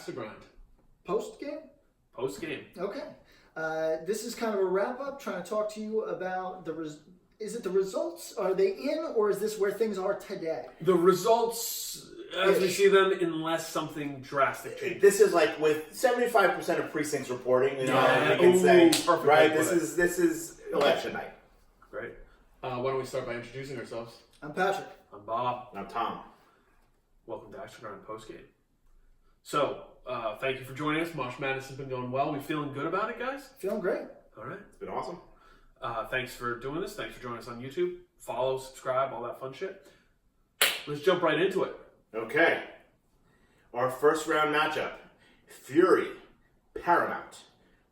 Axe to Grind. Postgame? Postgame. Okay. This is kind of a wrap-up, trying to talk to you about is it the results? Are they in, or is this where things are today? The results, as we see them, unless something drastic changes. This is like with 75% of precincts reporting, we can say, right, this is election night. Great. Why don't we start by introducing ourselves? I'm Patrick. I'm Bob. I'm Tom. Welcome to Axe to Grind Postgame. So, thank you for joining us. Mosh Madness has been going well. We feeling good about it, guys? Feeling great. All right. It's been awesome. Thanks for doing this. Thanks for joining us on YouTube. Follow, subscribe, all that fun shit. Let's jump right into it. Okay. Our first round matchup, Fury, Paramount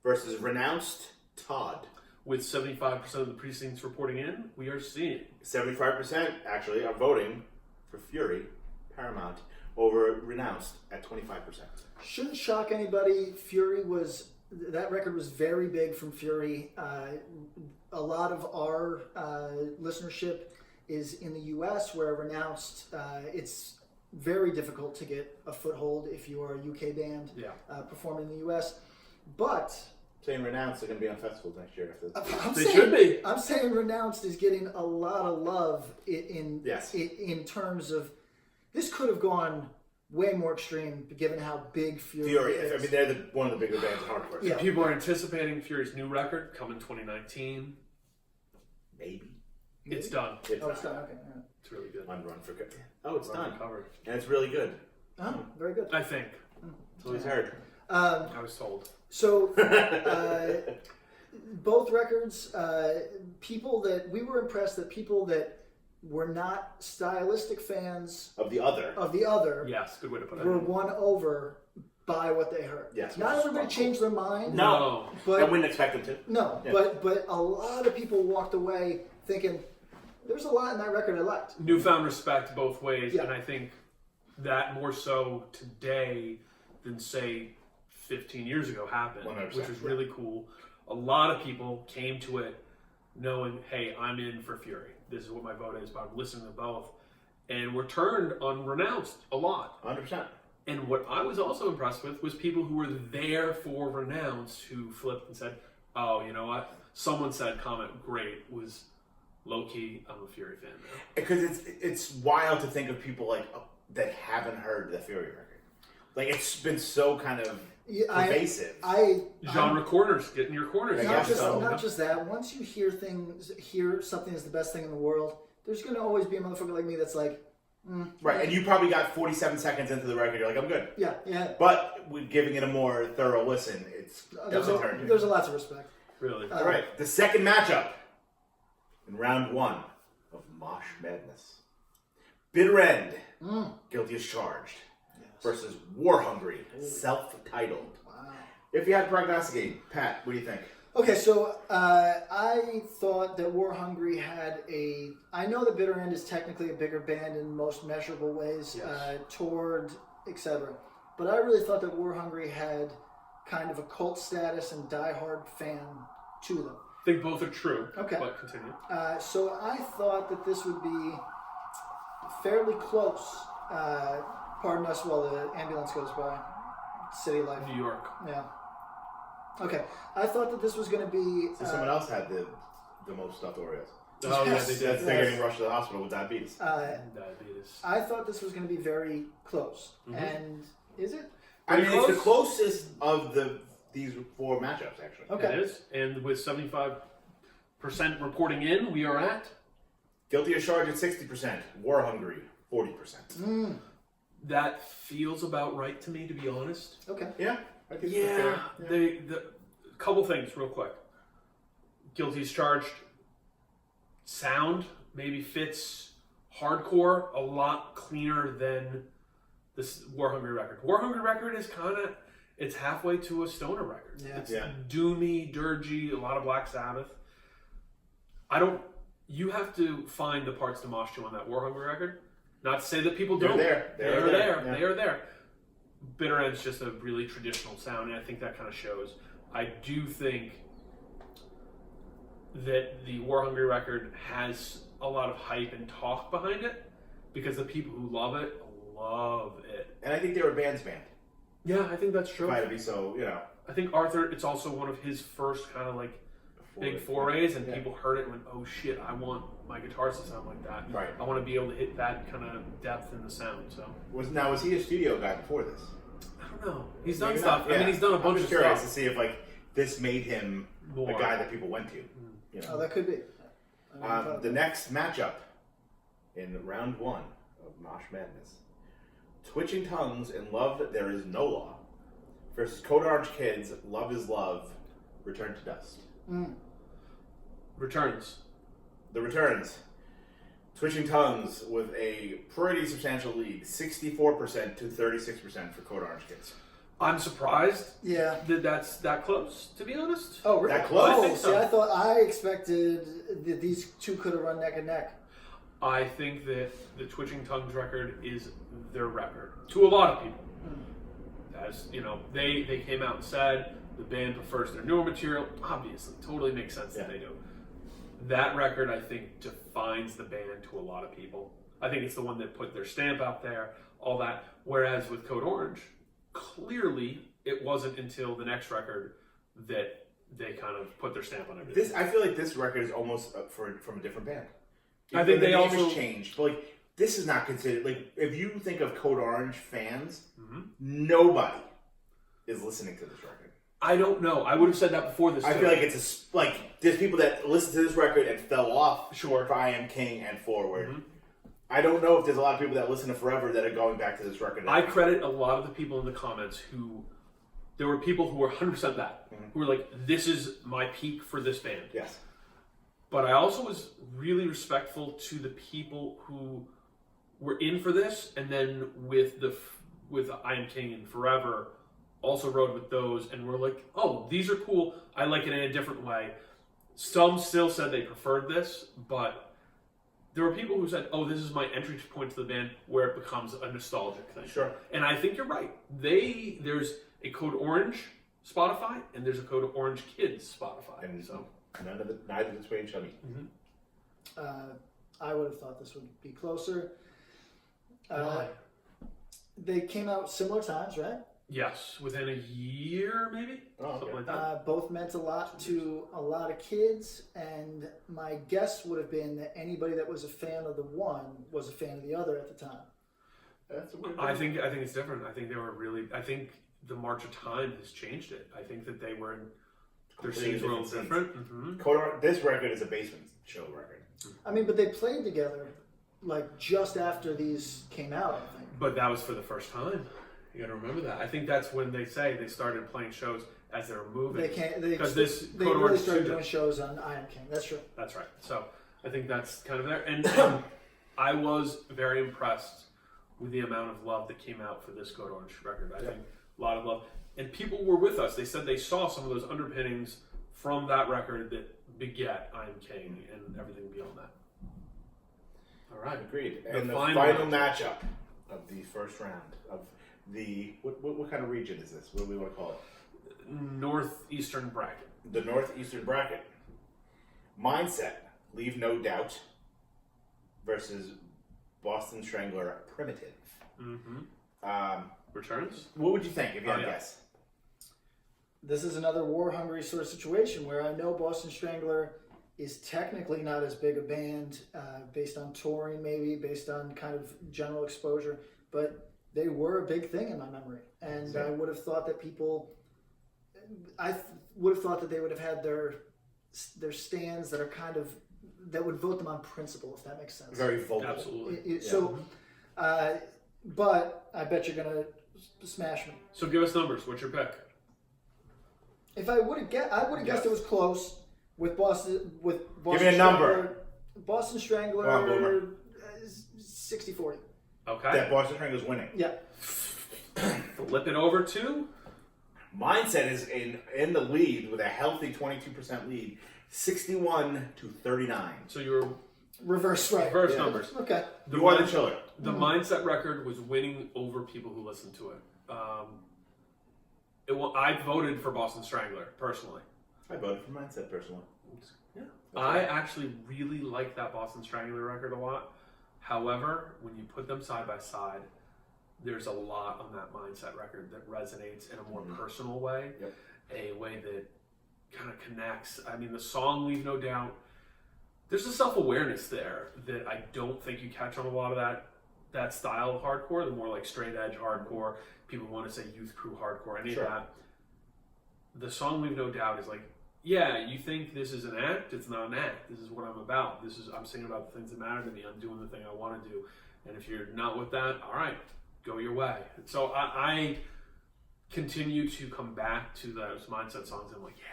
versus Renounced Todd. With 75% of the precincts reporting in, we are seeing 75% actually are voting for Fury, Paramount, over Renounced at 25%. Shouldn't shock anybody. That record was very big from Fury. A lot of our listenership is in the U.S., where Renounced, it's very difficult to get a foothold if you are a UK band performing in the U.S. But Saying Renounced are going to be on festivals next year. should be. I'm saying Renounced is getting a lot of love in terms of this could have gone way more extreme, given how big Fury is. I mean, they're one of the bigger bands in hardcore. Yeah. People are anticipating Fury's new record coming 2019. Maybe. It's done. It's done. Okay. Yeah. It's really good. On Run for Good. Oh, it's Run done. covered. And it's really good. Oh, very good. I think. That's what he's heard. I was told. So, both records, we were impressed that people that were not stylistic fans Of the other. Yes, good way to put it. were won over by what they heard. Yes, Not which is everybody cool. changed their mind. No. I But wouldn't expect them to. no, Yeah. but a lot of people walked away thinking there's a lot in that record I liked. Newfound respect both ways, Yeah. and I think that more so today than, say, 15 years ago happened, 100%, which was really cool. A lot of people came to it knowing, hey, I'm in for Fury. This is what my vote is, but I'm listening to both. And we're turned on Renounced a lot. 100%. And what I was also impressed with was people who were there for Renounced who flipped and said, oh, you know what? Someone said, comment, great, was low-key, I'm a Fury fan now. Because it's wild to think of people like that haven't heard the Fury record. Like, it's been so kind of pervasive. Genre corners, get in your corners. Not just that. Once you hear something is the best thing in the world, there's going to always be a motherfucker like me that's like, Right, and you probably got 47 seconds into the record, you're like, I'm good. yeah. But with giving it a more thorough listen, it's definitely turned you. There's a lot of respect. Really. All right, the second matchup in round one of Mosh Madness. Bitter End, Guilty as Charged, versus War Hungry, self-titled. Wow. If you had to prognosticate, Pat, what do you think? Okay, so I thought that War Hungry had I know that Bitter End is technically a bigger band in most measurable ways, Yes. toured, etc. But I really thought that War Hungry had kind of a cult status and diehard fan to them. I think both are true. Okay. But continue. So I thought that this would be fairly close. Pardon us while the ambulance goes by. City life. New York. Yeah. Okay. I thought that this was going to be... So someone else had the most stuffed Oreos. Oh, yeah, Yes. they That's did. they're getting rushed to the hospital with diabetes. Diabetes. I thought this was going to be very close. Mm-hmm. And is it? I mean, it's the close? closest of these four matchups, actually. Okay. It is. And with 75% reporting in, we are at... Guilty as Charged at 60%. War Hungry, 40%. That feels about right to me, to be honest. Okay. Yeah, I think Yeah. that's fair. The couple things real quick. Guilty as Charged sound maybe fits hardcore a lot cleaner than this War Hungry record. War Hungry record is kind of, it's halfway to a stoner record. Yeah. It's Yeah. doomy, dirgy, a lot of Black Sabbath. You have to find the parts to mosh to on that War Hungry record. Not to say that people don't. They're there. They are there. Yeah. They are there. Bitter End's just a really traditional sound, and I think that kind of shows. I do think that the War Hungry record has a lot of hype and talk behind it because the people who love it. And I think they were a band's band. Yeah, I think that's true. If I had to be so, I think Arthur, it's also one of his first kind of like big forays, and people heard it and went, oh shit, I want my guitars to sound like that. Right. I want to be able to hit that kind of depth in the sound. So was he a studio guy before this? I don't know. He's done Maybe stuff. not. I mean, he's done a bunch I'm of just curious stuff. to see if like this made him More. a guy that people went to. Oh, that could be. The next matchup in round 1 of Mosh Madness: Twitching Tongues and Love There Is No Law versus Code Orange Kids, Love Is Love, Return to Dust. Returns. The returns. Twitching Tongues with a pretty substantial lead, 64% to 36% for Code Orange Kids. I'm surprised Yeah. that that's that close, to be honest. Oh, really? That close? Oh, I think so. see, I expected that these two could have run neck and neck. I think that the Twitching Tongues record is their record to a lot of people. As you know, they came out and said the band prefers their newer material. Obviously, totally makes sense that they do. That record, I think, defines the band to a lot of people. I think it's the one that put their stamp out there, all that. Whereas with Code Orange, clearly it wasn't until the next record that they kind of put their stamp on everything. I feel like this record is almost from a different band. I think the they name also has changed, but like this is not considered like if you think of Code Orange fans, nobody is listening to this record. I don't know. I would have said that before this. I feel like it's there's people that listen to this record and fell off for I Am King and Forward. I don't know if there's a lot of people that listen to Forever that are going back to this record. I credit a lot of the people in the comments who there were people who were 100% that who were like, "This is my peak for this band." Yes, but I also was really respectful to the people who were in for this, and then with I Am King and Forever. Also rode with those, and were like, oh, these are cool. I like it in a different way. Some still said they preferred this, but there were people who said, oh, this is my entry point to the band where it becomes a nostalgic thing. Sure. And I think you're right. There's a Code Orange Spotify, and there's a Code Orange Kids Spotify. and so neither the twain shall meet. I would have thought this would be closer. Why? They came out similar times, right? Yes, within a year, maybe? Something like that. Both meant a lot to a lot of kids, and my guess would have been that anybody that was a fan of the one was a fan of the other at the time. That's a weird I think it's different. I think they were really. I think the march of time has changed it. I think that they were in their scenes were a little different. Code Orange, this record is a basement show record. I mean, but they played together like just after these came out, I think. But that was for the first time. You got to remember that. I think that's when they say they started playing shows as they were moving. They Code really Orange started too doing shows on I Am King. That's true. That's right. So I think that's kind of there. And I was very impressed with the amount of love that came out for this Code Orange record. I think a lot of love. And people were with us. They said they saw some of those underpinnings from that record that beget I Am King and everything beyond that. All right. Agreed. The And the final final matchup of the first round of the what kind of region is this? What do we want to call it? Northeastern bracket. The Northeastern bracket. Mindset, Leave No Doubt versus Boston Strangler, Primitive. Returns? What would you think if you had a guess? This is another war-hungry sort of situation where I know Boston Strangler is technically not as big a band based on touring, maybe based on kind of general exposure, but they were a big thing in my memory, and I would have thought that would have thought that they would have had their stands that are kind of that would vote them on principle, if that makes sense. Very vocal. Absolutely. So, but I bet you're gonna smash me. So give us numbers. What's your pick? If I would have guessed it was close with Boston. Give me a number. Boston Strangler. Come on, Boomer. 60-40. That Okay. Boston Strangler's winning. Yeah. Flip it over to Mindset is in the lead with a healthy 22% lead, 61-39. so your Reverse right. reverse numbers. Okay. You are the chiller. The Mindset record was winning over people who listened to it. I voted for Boston Strangler personally. I voted for Mindset personally. Yeah. I actually really like that Boston Strangler record a lot. However, when you put them side by side, there's a lot on that Mindset record that resonates in a more personal way, a way that kind of connects. I mean, the song Leave No Doubt, there's a self-awareness there that I don't think you catch on a lot of that style of hardcore, the more like straight edge hardcore, people want to say youth crew hardcore, any of that. The song Leave No Doubt is like, yeah, you think this is an act, it's not an act. This is what I'm about. I'm singing about the things that matter to me. I'm doing the thing I want to do. And if you're not with that, all right, go your way. So I continue to come back to those Mindset songs and I'm like, yeah,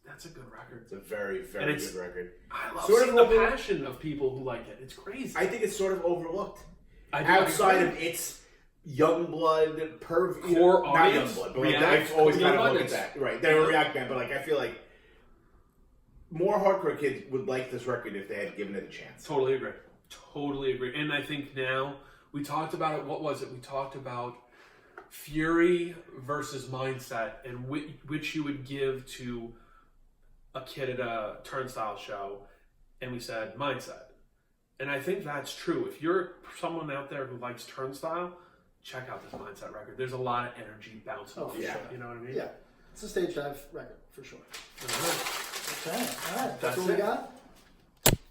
that's a good record. It's a very, very good record. I love seeing the passion of people who like it. It's crazy. I think it's sort of overlooked. Outside of its Youngblood, core not Youngblood, but like, I've always kind of looked at that. Right, they're a React band, but like I feel like more hardcore kids would like this record if they had given it a chance. Totally agree. And I think now, we talked about it, what was it? We talked about Fury versus Mindset and which you would give to a kid at a Turnstile show, and we said Mindset. And I think that's true. If you're someone out there who likes Turnstile, check out this Mindset record. There's a lot of energy bouncing off sure. You know what I mean? Yeah. It's a stage dive record, for sure. All right. Okay. All right. That's That's what we it. got?